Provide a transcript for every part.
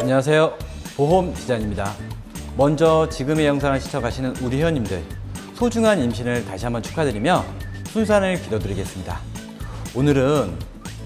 안녕하세요. 보험 디자인입니다. 먼저 지금의 영상을 시청하시는 우리 회원님들 소중한 임신을 다시 한번 축하드리며 순산을 기도드리겠습니다. 오늘은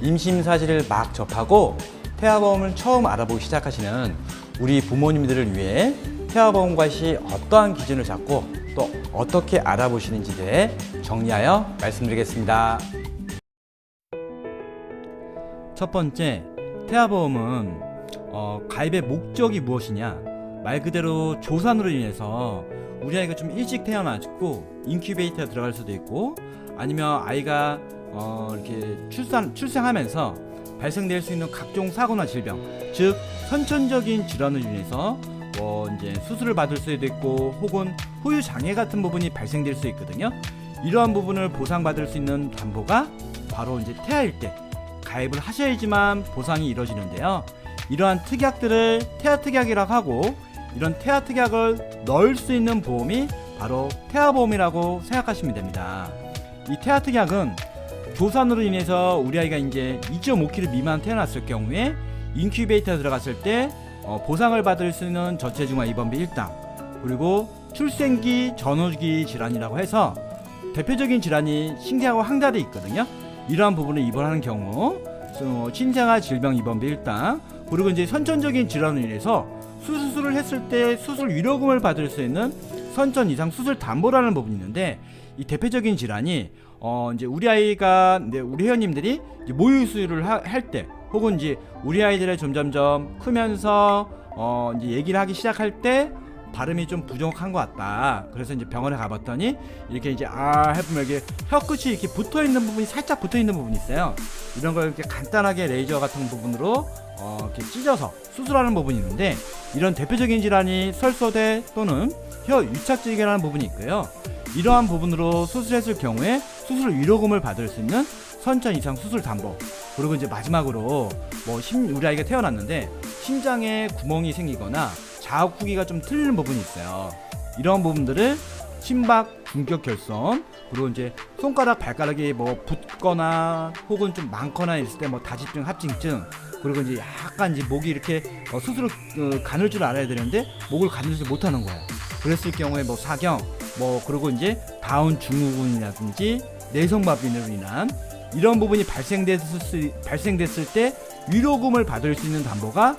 임신 사실을 막 접하고 태아보험을 처음 알아보기 시작하시는 우리 부모님들을 위해 태아보험과 시 어떠한 기준을 잡고 또 어떻게 알아보시는지에 대해 정리하여 말씀드리겠습니다. 첫 번째, 태아보험은 가입의 목적이 무엇이냐, 말 그대로 조산으로 인해서 우리 아이가 좀 일찍 태어나고 인큐베이터에 들어갈 수도 있고, 아니면 아이가 이렇게 출생하면서 발생될 수 있는 각종 사고나 질병, 즉 선천적인 질환으로 인해서 이제 수술을 받을 수도 있고, 혹은 후유 장애 같은 부분이 발생될 수 있거든요. 이러한 부분을 보상받을 수 있는 담보가 바로 이제 태아일 때 가입을 하셔야지만 보상이 이루어지는데요. 이러한 특약들을 태아 특약이라고 하고, 이런 태아 특약을 넣을 수 있는 보험이 바로 태아보험이라고 생각하시면 됩니다. 이 태아 특약은 조산으로 인해서 우리 아이가 이제 2.5kg 미만 태어났을 경우에 인큐베이터에 들어갔을 때 보상을 받을 수 있는 저체중아 입원비 1당, 그리고 출생기 전후기 질환이라고 해서 대표적인 질환이 신경하고 항달이 있거든요. 이러한 부분을 입원하는 경우 신생아 질병 입원비 1당, 그리고 이제 선천적인 질환으로 인해서 수술을 했을 때 수술 위로금을 받을 수 있는 선천 이상 수술 담보라는 부분이 있는데, 이 대표적인 질환이 이제 우리 아이가 우리 회원님들이 이제 모유 수유를 할 때, 혹은 이제 우리 아이들의 점점점 크면서 이제 얘기를 하기 시작할 때 발음이 좀 부족한 것 같다. 그래서 이제 병원에 가봤더니 이렇게 이제 해보면 이게 혀끝이 이렇게 붙어 있는 부분이 살짝 붙어 있는 부분이 있어요. 이런 걸 이렇게 간단하게 레이저 같은 부분으로 이렇게 찢어서 수술하는 부분이 있는데, 이런 대표적인 질환이 설소대 또는 혀 유착질개라는 부분이 있고요. 이러한 부분으로 수술했을 경우에 수술 위로금을 받을 수 있는 선천 이상 수술 담보, 그리고 이제 마지막으로 우리 아이가 태어났는데 심장에 구멍이 생기거나 자국 후기가 좀 틀리는 부분이 있어요. 이런 부분들을 심박 중격 결손, 그리고 이제 손가락 발가락이 붓거나 혹은 좀 많거나 있을 때 다집증 합증증, 그리고 이제 약간 이제 목이 이렇게 스스로 가눌 줄 알아야 되는데 목을 가누지 못하는 거예요. 그랬을 경우에 사경, 그리고 이제 다운 증후군이라든지 내성마비로 인한 이런 부분이 발생됐을 때 위로금을 받을 수 있는 담보가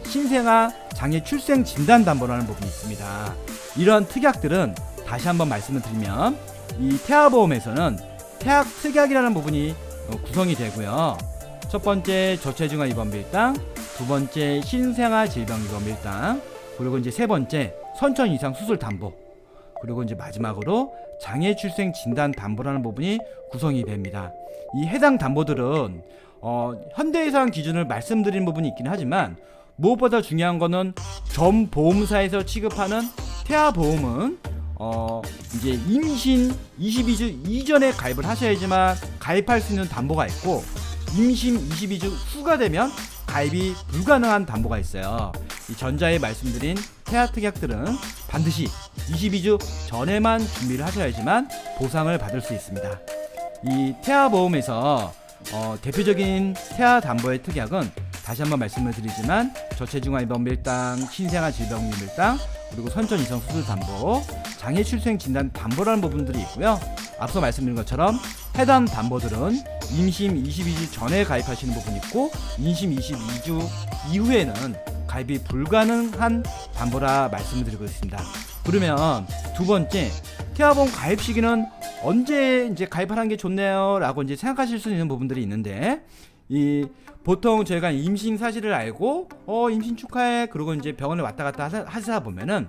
신생아 장애 출생 진단 담보라는 부분이 있습니다. 이런 특약들은 다시 한번 말씀을 드리면, 이 태아보험에서는 태아 특약이라는 부분이 구성이 되고요. 첫 번째 저체중아 입원비 1당, 두 번째 신생아 질병 입원비 1당, 그리고 이제 세 번째 선천 이상 수술 담보, 그리고 이제 마지막으로 장애 출생 진단 담보라는 부분이 구성이 됩니다. 이 해당 담보들은 현대해상 기준을 말씀드린 부분이 있긴 하지만, 무엇보다 중요한 거는 전 보험사에서 취급하는 태아보험은 이제 임신 22주 이전에 가입을 하셔야지만 가입할 수 있는 담보가 있고, 임신 22주 후가 되면 가입이 불가능한 담보가 있어요. 이 전자에 말씀드린 태아 특약들은 반드시 22주 전에만 준비를 하셔야지만 보상을 받을 수 있습니다. 이 태아보험에서 대표적인 태아 담보의 특약은 다시 한번 말씀을 드리지만, 저체중아 입원비 1당, 신생아 질병 입원비 1당, 그리고 선천 이상 수술 담보, 장애 출생 진단 담보라는 부분들이 있고요. 앞서 말씀드린 것처럼 해당 담보들은 임신 22주 전에 가입하시는 부분이 있고, 임신 22주 이후에는 가입이 불가능한 담보라 말씀을 드리고 있습니다. 그러면 두 번째, 태아보험 가입 시기는 언제 이제 가입하는 게 좋네요 라고 이제 생각하실 수 있는 부분들이 있는데, 보통 저희가 임신 사실을 알고 임신 축하해, 그리고 이제 병원에 왔다 갔다 하시다 보면은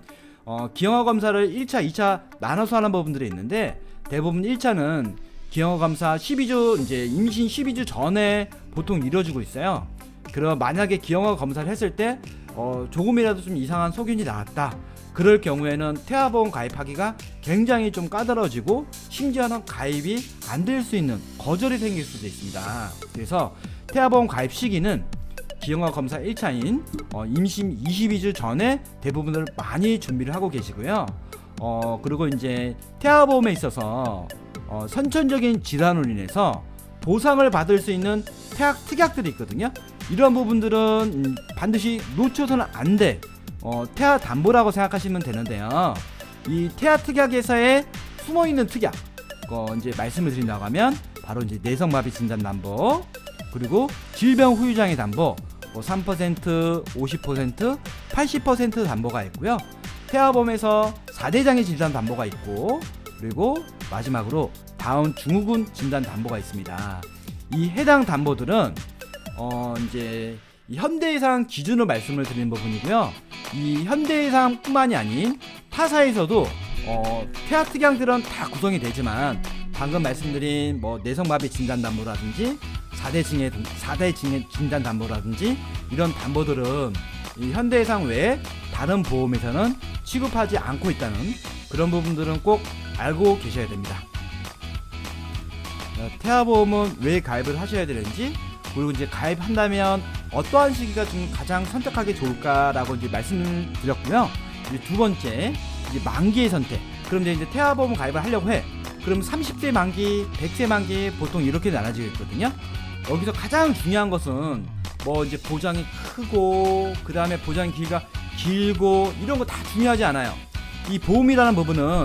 기형아 검사를 1차, 2차 나눠서 하는 부분들이 있는데, 대부분 1차는 기형아 검사 12주 이제 임신 12주 전에 보통 이루어지고 있어요. 그럼 만약에 기형아 검사를 했을 때 조금이라도 좀 이상한 소견이 나왔다, 그럴 경우에는 태아보험 가입하기가 굉장히 좀 까다로워지고, 심지어는 가입이 안 될 수 있는 거절이 생길 수도 있습니다. 그래서 태아보험 가입 시기는 기형아 검사 1차인 임신 22주 전에 대부분을 많이 준비를 하고 계시고요. 그리고 이제 태아보험에 있어서 선천적인 질환으로 인해서 보상을 받을 수 있는 특약들이 있거든요. 이런 부분들은 반드시 놓쳐서는 안 돼. 태아 담보라고 생각하시면 되는데요. 이 태아 특약에서의 숨어있는 특약, 이제 말씀을 드린다고 하면 바로 이제 내성마비 진단 담보, 그리고 질병 후유장애 담보, 3%, 50%, 80% 담보가 있고요. 태아보험에서 4대 장애 진단 담보가 있고, 그리고 마지막으로 다운 증후군 진단 담보가 있습니다. 이 해당 담보들은 이제 이 현대해상 기준으로 말씀을 드리는 부분이고요. 이 현대해상뿐만이 아닌 타사에서도 태아 특약들은 다 구성이 되지만 방금 말씀드린 내성마비 진단 담보라든지 4대 징해 진단 담보라든지 이런 담보들은 이 현대해상 외에 다른 보험에서는 취급하지 않고 있다는 그런 부분들은 꼭 알고 계셔야 됩니다. 태아보험은 왜 가입을 하셔야 되는지, 그리고 이제 가입한다면 어떠한 시기가 좀 가장 선택하기 좋을까라고 이제 말씀을 드렸고요. 이제 두 번째, 이제 만기의 선택. 그럼 이제 태아보험 가입을 하려고 해. 그럼 30세 만기, 100세 만기 보통 이렇게 나눠지겠거든요. 여기서 가장 중요한 것은 이제 보장이 크고 그 다음에 보장 기회가 길고 이런 거 다 중요하지 않아요. 이 보험이라는 부분은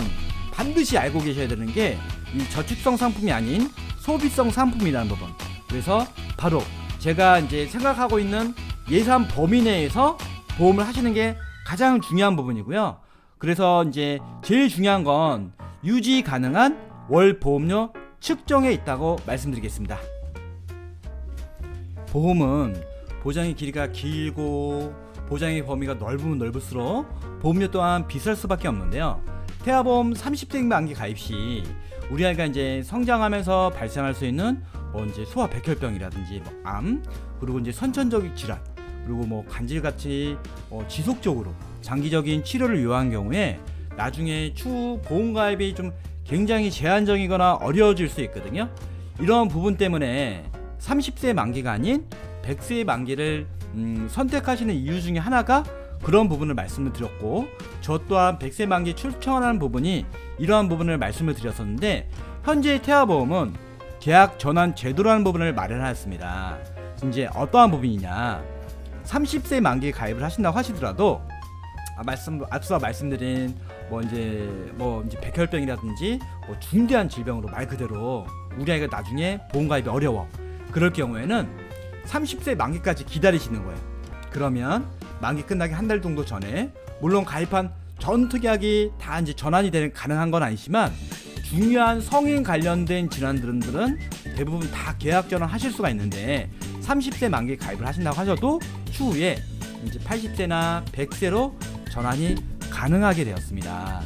반드시 알고 계셔야 되는 게 이 저축성 상품이 아닌 소비성 상품이라는 부분. 그래서 바로 제가 이제 생각하고 있는 예산 범위 내에서 보험을 하시는 게 가장 중요한 부분이고요. 그래서 이제 제일 중요한 건 유지 가능한 월 보험료 측정에 있다고 말씀드리겠습니다. 보험은 보장의 길이가 길고 보장의 범위가 넓으면 넓을수록 보험료 또한 비쌀 수밖에 없는데요. 태아보험 30세 만기 가입 시 우리 아이가 이제 성장하면서 발생할 수 있는 이제 소아 백혈병이라든지 암, 그리고 이제 선천적 질환, 그리고 간질같이 지속적으로 장기적인 치료를 요하는 경우에 나중에 추후 보험 가입이 좀 굉장히 제한적이거나 어려워질 수 있거든요. 이런 부분 때문에 30세 만기가 아닌 100세 만기를 선택하시는 이유 중에 하나가 그런 부분을 말씀을 드렸고, 저 또한 100세 만기 추천하는 부분이 이러한 부분을 말씀을 드렸었는데, 현재 태아보험은 계약 전환 제도라는 부분을 마련하였습니다. 이제 어떠한 부분이냐, 30세 만기 가입을 하신다고 하시더라도 앞서 말씀드린 이제 백혈병이라든지 중대한 질병으로 말 그대로 우리 아이가 나중에 보험 가입이 어려워. 그럴 경우에는 30세 만기까지 기다리시는 거예요. 그러면 만기 끝나기 한 달 정도 전에, 물론 가입한 전 특약이 다 이제 전환이 가능한 건 아니지만 중요한 성인 관련된 질환들은 대부분 다 계약 전환 하실 수가 있는데, 30세 만기 가입을 하신다고 하셔도 추후에 이제 80세나 100세로 전환이 가능하게 되었습니다.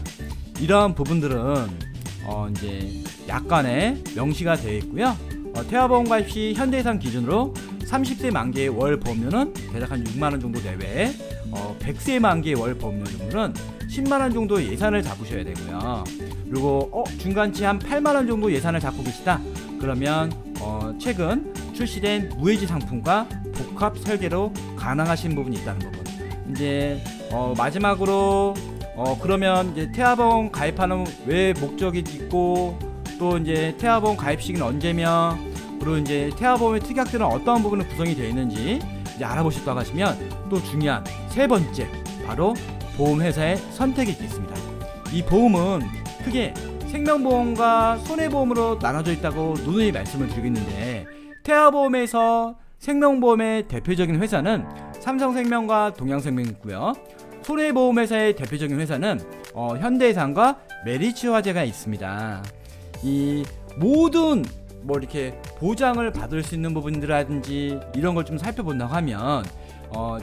이러한 부분들은 이제 약관에 명시가 되어 있고요. 태아보험 가입 시 현대해상 기준으로 30세 만기의 월 보험료는 대략 한 6만원 정도 내외, 100세 만기의 월 보험료 정도는 10만원 정도 예산을 잡으셔야 되고요. 그리고 중간치 한 8만원 정도 예산을 잡고 계시다 그러면 최근 출시된 무해지 상품과 복합 설계로 가능하신 부분이 있다는 부분. 이제 마지막으로 그러면 이제 태아보험 가입하는 왜 목적이 있고, 또 이제 태아보험 가입 시기는 언제며, 그리고 이제 태아보험의 특약들은 어떠한 부분을 구성이 되어 있는지 이제 알아보셨다고 하시면, 또 중요한 세 번째, 바로 보험회사의 선택이 있습니다. 이 보험은 크게 생명보험과 손해보험으로 나눠져 있다고 누누이 말씀을 드리고 있는데, 태아보험에서 생명보험의 대표적인 회사는 삼성생명과 동양생명이고요. 손해보험회사의 대표적인 회사는 현대해상과 메리츠화재가 있습니다. 이 모든 이렇게 보장을 받을 수 있는 부분들이라든지 이런 걸 좀 살펴본다고 하면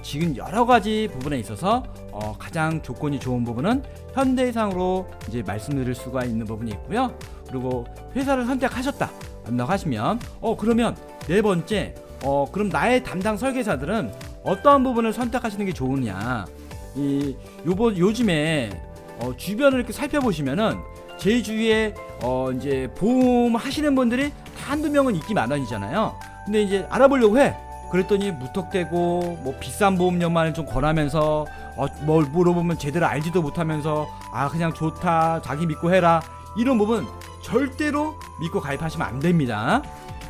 지금 여러 가지 부분에 있어서 가장 조건이 좋은 부분은 현대해상으로 이제 말씀드릴 수가 있는 부분이 있고요. 그리고 회사를 선택하셨다 한다고 하시면 그러면 네 번째, 그럼 나의 담당 설계사들은 어떠한 부분을 선택하시는 게 좋으냐. 요즘에 주변을 이렇게 살펴보시면은 제 주위에 이제 보험 하시는 분들이 다 한두 명은 있기 마련이잖아요. 근데 이제 알아보려고 해. 그랬더니 무턱대고 비싼 보험료만 좀 권하면서 뭘 물어보면 제대로 알지도 못하면서 그냥 좋다, 자기 믿고 해라, 이런 부분 절대로 믿고 가입하시면 안 됩니다.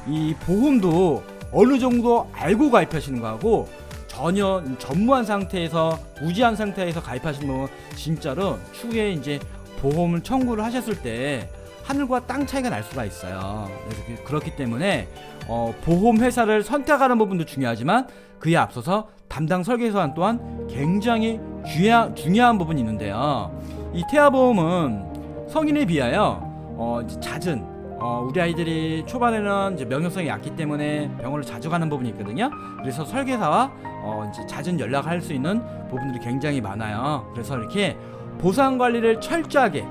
이 보험도 어느 정도 알고 가입하시는 거하고 전혀 전무한 상태에서 무지한 상태에서 가입하시는 분은 진짜로 추후에 이제 보험을 청구를 하셨을 때 하늘과 땅 차이가 날 수가 있어요. 그래서 그렇기 때문에 보험 회사를 선택하는 부분도 중요하지만 그에 앞서서 담당 설계사 또한 굉장히 중요한 부분이 있는데요. 이 태아보험은 성인에 비하여 이제 잦은 우리 아이들이 초반에는 이제 면역성이 약기 때문에 병원을 자주 가는 부분이 있거든요. 그래서 설계사와 이제 잦은 연락할 수 있는 부분들이 굉장히 많아요. 그래서 이렇게 보상 관리를 철저하게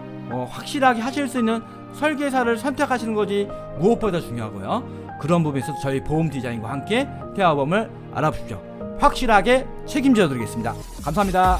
확실하게 하실 수 있는 설계사를 선택하시는 것이 무엇보다 중요하고요. 그런 부분에서 저희 보험 디자인과 함께 태아보험을 알아보십시오. 확실하게 책임져 드리겠습니다. 감사합니다.